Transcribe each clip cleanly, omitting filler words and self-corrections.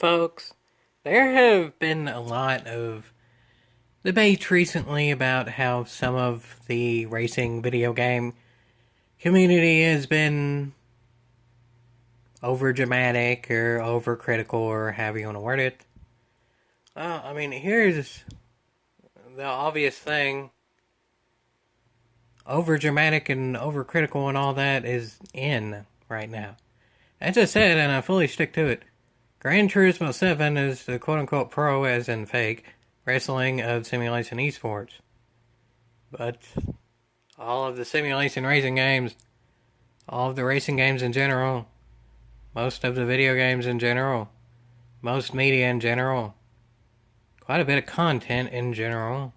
Folks, there have been a lot of debates recently about how some of the racing video game community has been over dramatic or over critical or however you want to word it. Well, I mean, here's the obvious thing. Over dramatic and over critical and all that is in right now. As I said, and I fully stick to it, Gran Turismo 7 is the quote-unquote pro, as in fake, wrestling of simulation esports. But all of the simulation racing games, all of the racing games in general, most of the video games in general, most media in general, quite a bit of content in general,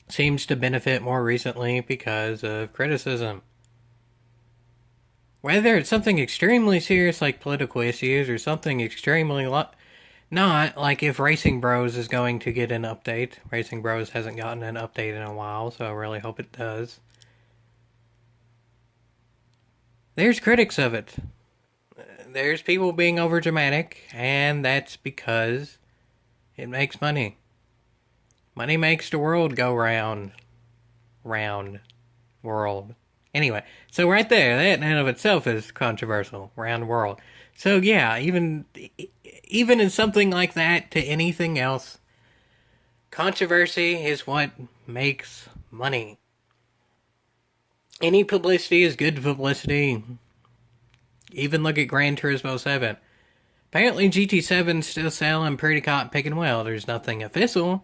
seems to benefit more recently because of criticism. Whether it's something extremely serious like political issues or something extremely not, like if Racing Bros is going to get an update. Racing Bros hasn't gotten an update in a while, so I really hope it does. There's critics of it. There's people being overdramatic, and that's because it makes money. Money makes the world go round. World. Anyway, so right there, that in and of itself is controversial. Round world. So yeah, even in something like that to anything else, controversy is what makes money. Any publicity is good publicity. Even look at Gran Turismo 7. Apparently GT7's still selling pretty cotton picking well. There's nothing official.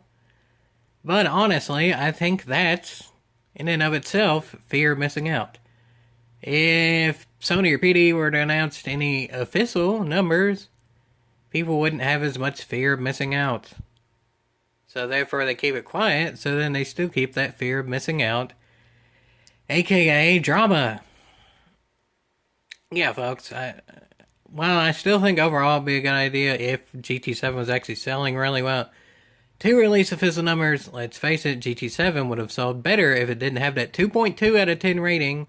But honestly, I think that's, in and of itself, fear of missing out. If Sony or PD were to announce any official numbers, people wouldn't have as much fear of missing out. So therefore they keep it quiet, so then they still keep that fear of missing out, aka drama. Yeah, folks, I still think overall it'd be a good idea if GT7 was actually selling really well. To release official numbers, let's face it, GT7 would have sold better if it didn't have that 2.2 out of 10 rating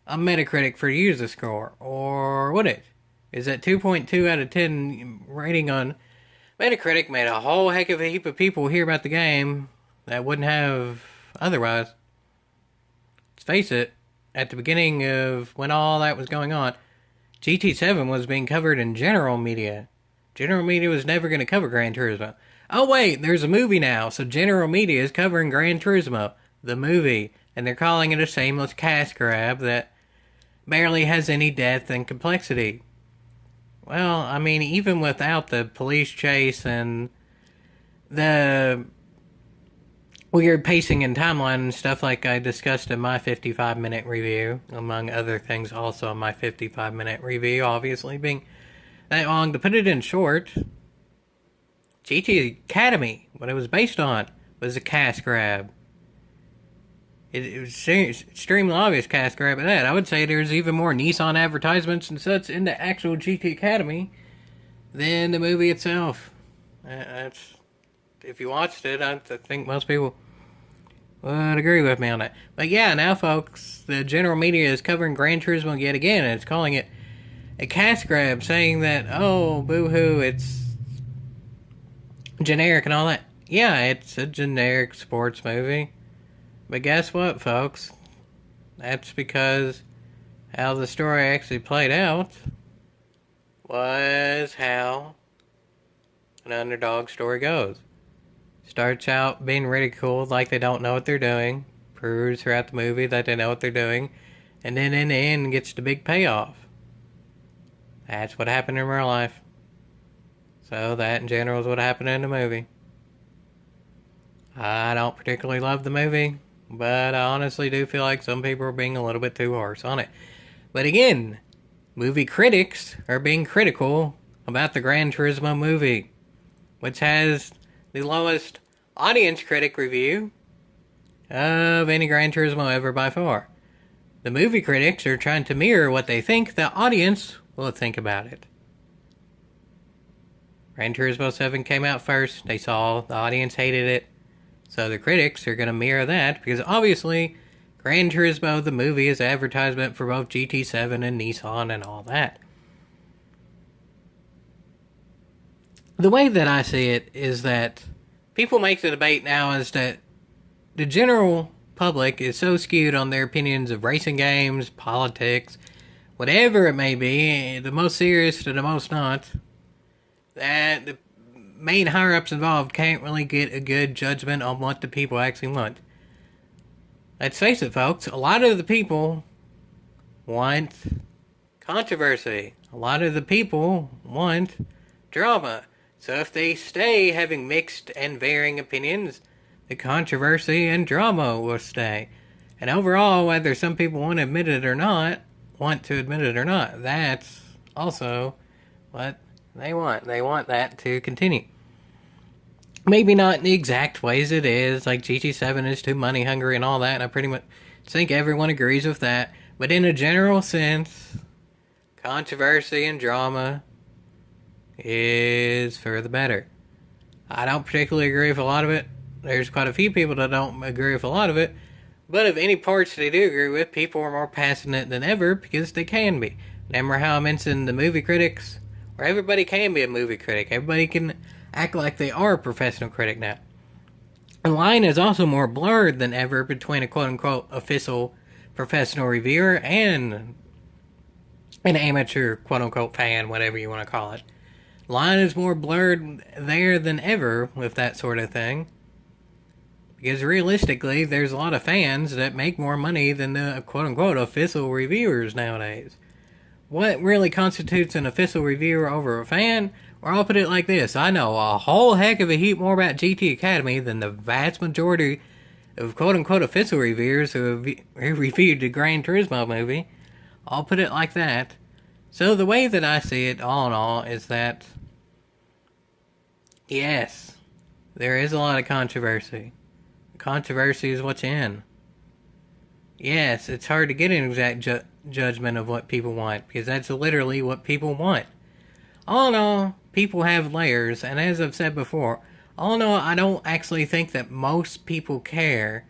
on Metacritic for user score. Or would it? Is that 2.2 out of 10 rating on Metacritic made a whole heck of a heap of people hear about the game that wouldn't have otherwise. Let's face it, at the beginning of when all that was going on, GT7 was being covered in general media. General media was never going to cover Gran Turismo. Oh wait, there's a movie now, so general media is covering Gran Turismo, the movie, and they're calling it a shameless cash grab that barely has any depth and complexity. Well, I mean, even without the police chase and the weird pacing and timeline and stuff like I discussed in my 55-minute review, among other things also in my 55-minute review, obviously being that long, to put it in short, GT Academy, what it was based on, was a cash grab. It was extremely obvious cash grab at that. I would say there's even more Nissan advertisements and such in the actual GT Academy than the movie itself. That's, if you watched it, I think most people would agree with me on that. But yeah, now folks, the general media is covering Gran Turismo yet again, and it's calling it a cash grab, saying that, oh, boo-hoo, it's generic and all that. Yeah, it's a generic sports movie. But guess what, folks? That's because how the story actually played out was how an underdog story goes. Starts out being ridiculed like they don't know what they're doing. Proves throughout the movie that they know what they're doing. And then in the end gets the big payoff. That's what happened in real life. So that in general is what happened in the movie. I don't particularly love the movie, but I honestly do feel like some people are being a little bit too harsh on it. But again, movie critics are being critical about the Gran Turismo movie, which has the lowest audience critic review of any Gran Turismo ever by far. The movie critics are trying to mirror what they think the audience will think about it. Gran Turismo 7 came out first. They saw the audience hated it. So the critics are going to mirror that because obviously Gran Turismo, the movie, is advertisement for both GT7 and Nissan and all that. The way that I see it is that people make the debate now is that the general public is so skewed on their opinions of racing games, politics, whatever it may be, the most serious to the most not, that the main higher ups involved can't really get a good judgment on what the people actually want. Let's face it, folks, a lot of the people want controversy. A lot of the people want drama. So if they stay having mixed and varying opinions, the controversy and drama will stay. And overall, whether some people want to admit it or not, that's also what they want. They want that to continue. Maybe not in the exact ways it is, like GT7 is too money hungry and all that, and I pretty much think everyone agrees with that. But in a general sense, controversy and drama is for the better. I don't particularly agree with a lot of it. There's quite a few people that don't agree with a lot of it. But of any parts they do agree with, people are more passionate than ever because they can be. Remember how I mentioned the movie critics? Where everybody can be a movie critic. Everybody can act like they are a professional critic now. The line is also more blurred than ever between a quote-unquote official professional reviewer and an amateur quote-unquote fan, whatever you want to call it. Line is more blurred there than ever with that sort of thing. Because realistically, there's a lot of fans that make more money than the quote-unquote official reviewers nowadays. What really constitutes an official reviewer over a fan? Or I'll put it like this. I know a whole heck of a heap more about GT Academy than the vast majority of quote-unquote official reviewers who have reviewed the Gran Turismo movie. I'll put it like that. So the way that I see it, all in all, is that yes, there is a lot of controversy. Controversy is what's in. Yes, it's hard to get an exact judgment of what people want, because that's literally what people want. All in all, people have layers, and as I've said before, all in all, I don't actually think that most people care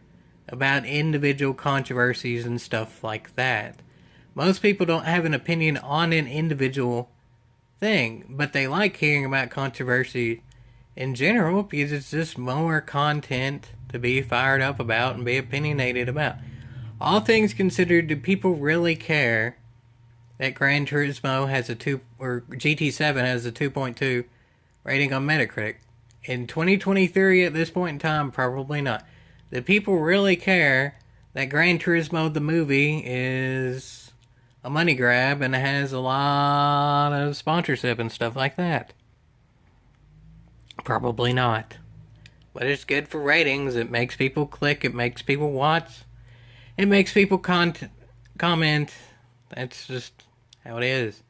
about individual controversies and stuff like that. Most people don't have an opinion on an individual thing, but they like hearing about controversy in general because it's just more content to be fired up about and be opinionated about. All things considered, do people really care that Gran Turismo has or GT7 has a 2.2 rating on Metacritic? In 2023, at this point in time, probably not. Do people really care that Gran Turismo the movie is a money grab and has a lot of sponsorship and stuff like that? Probably not. But it's good for ratings. It makes people click. It makes people watch. It makes people comment. That's just how it is.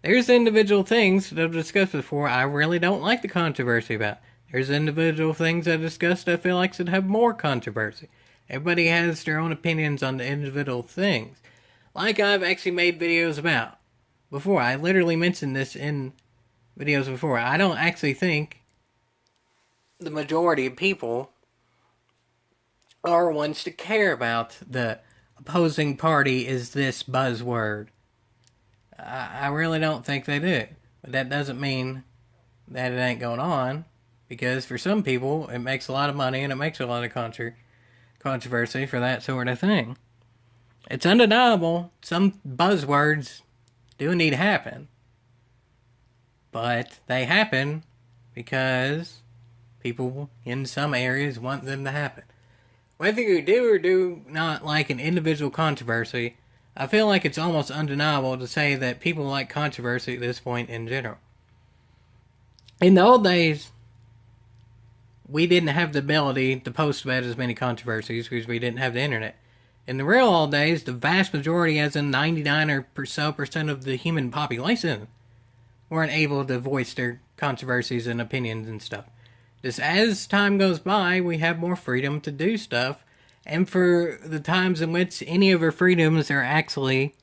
There's individual things that I've discussed before I really don't like the controversy about. There's individual things I discussed I feel like should have more controversy. Everybody has their own opinions on the individual things. Like I've actually made videos about before. I literally mentioned this in videos before. I don't actually think the majority of people are ones to care about the opposing party is this buzzword. I really don't think they do. But that doesn't mean that it ain't going on. Because for some people, it makes a lot of money and it makes a lot of controversy for that sort of thing. It's undeniable. Some buzzwords do need to happen. But they happen because people in some areas want them to happen. Whether you do or do not like an individual controversy, I feel like it's almost undeniable to say that people like controversy at this point in general. In the old days, we didn't have the ability to post about as many controversies because we didn't have the internet. In the real old days, the vast majority, as in 99% of the human population, weren't able to voice their controversies and opinions and stuff. Just as time goes by, we have more freedom to do stuff, and for the times in which any of our freedoms are actually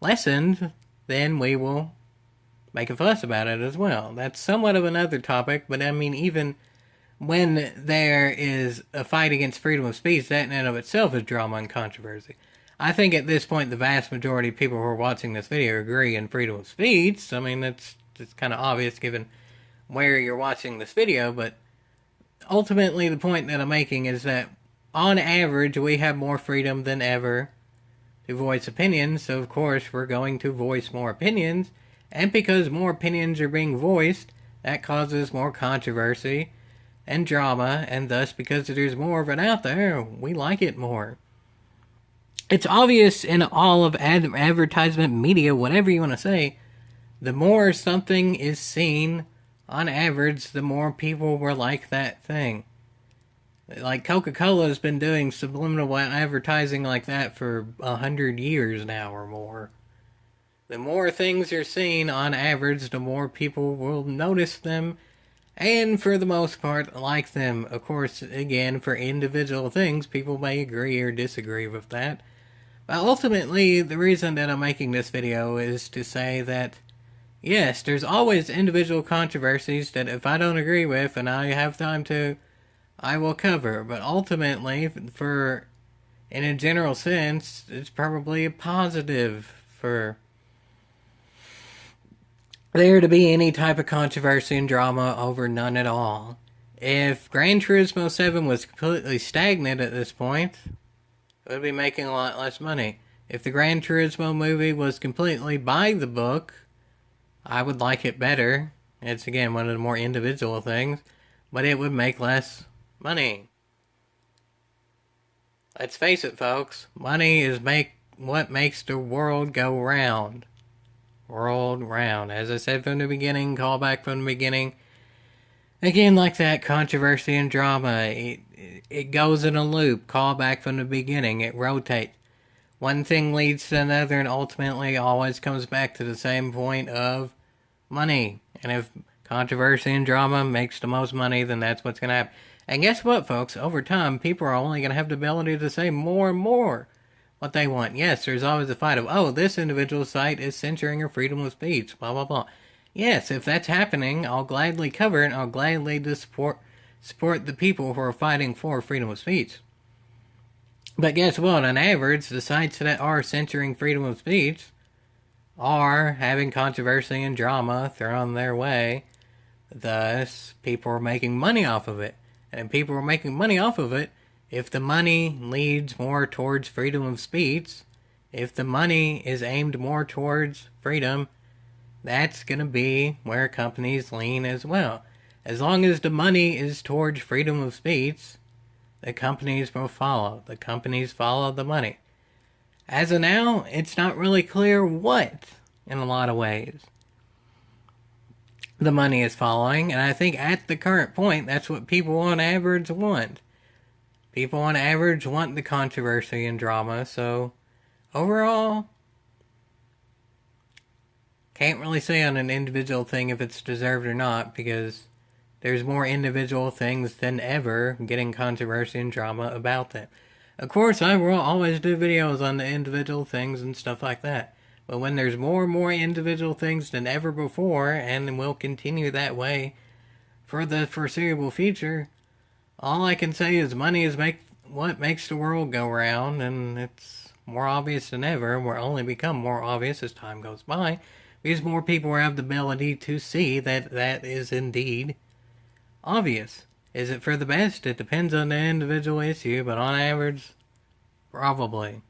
lessened, then we will make a fuss about it as well. That's somewhat of another topic, but I mean, even when there is a fight against freedom of speech, that in and of itself is drama and controversy. I think at this point, the vast majority of people who are watching this video agree in freedom of speech. I mean, that's It's kind of obvious given where you're watching this video, but ultimately the point that I'm making is that on average we have more freedom than ever to voice opinions, so of course we're going to voice more opinions, and because more opinions are being voiced, that causes more controversy and drama, and thus because there's more of it out there, we like it more. It's obvious in all of advertisement media, whatever you want to say, the more something is seen, on average, the more people will like that thing. Like Coca-Cola has been doing subliminal advertising like that for 100 years now or more. The more things are seen, on average, the more people will notice them, and for the most part, like them. Of course, again, for individual things, people may agree or disagree with that. But ultimately, the reason that I'm making this video is to say that, yes, there's always individual controversies that if I don't agree with and I have time to, I will cover. But ultimately, in a general sense, it's probably a positive for there to be any type of controversy and drama over none at all. If Gran Turismo 7 was completely stagnant at this point, it would be making a lot less money. If the Gran Turismo movie was completely by the book, I would like it better. It's, again, one of the more individual things, but it would make less money. Let's face it, folks. Money is what makes the world go round. World round. As I said from the beginning, call back from the beginning. Again, like that, controversy and drama. It goes in a loop. Call back from the beginning. It rotates. One thing leads to another and ultimately always comes back to the same point of money. And if controversy and drama makes the most money, then that's what's going to happen. And guess what, folks? Over time, people are only going to have the ability to say more and more what they want. Yes, there's always a fight of, oh, this individual site is censoring your freedom of speech, blah, blah, blah. Yes, if that's happening, I'll gladly cover it, and I'll gladly support the people who are fighting for freedom of speech. But guess what? On average, the sites that are censoring freedom of speech are having controversy and drama thrown their way. Thus, people are making money off of it. And if people are making money off of it, if the money leads more towards freedom of speech, if the money is aimed more towards freedom, that's going to be where companies lean as well. As long as the money is towards freedom of speech, the companies will follow. The companies follow the money. As of now, it's not really clear what, in a lot of ways, the money is following. And I think at the current point, that's what people on average want. People on average want the controversy and drama. So, overall, can't really say on an individual thing if it's deserved or not, because there's more individual things than ever getting controversy and drama about them. Of course, I will always do videos on the individual things and stuff like that. But when there's more and more individual things than ever before, and will continue that way for the foreseeable future, all I can say is money is what makes the world go round, and it's more obvious than ever. Will only become more obvious as time goes by, because more people have the ability to see that that is indeed obvious. Is it for the best? It depends on the individual issue, but on average, probably.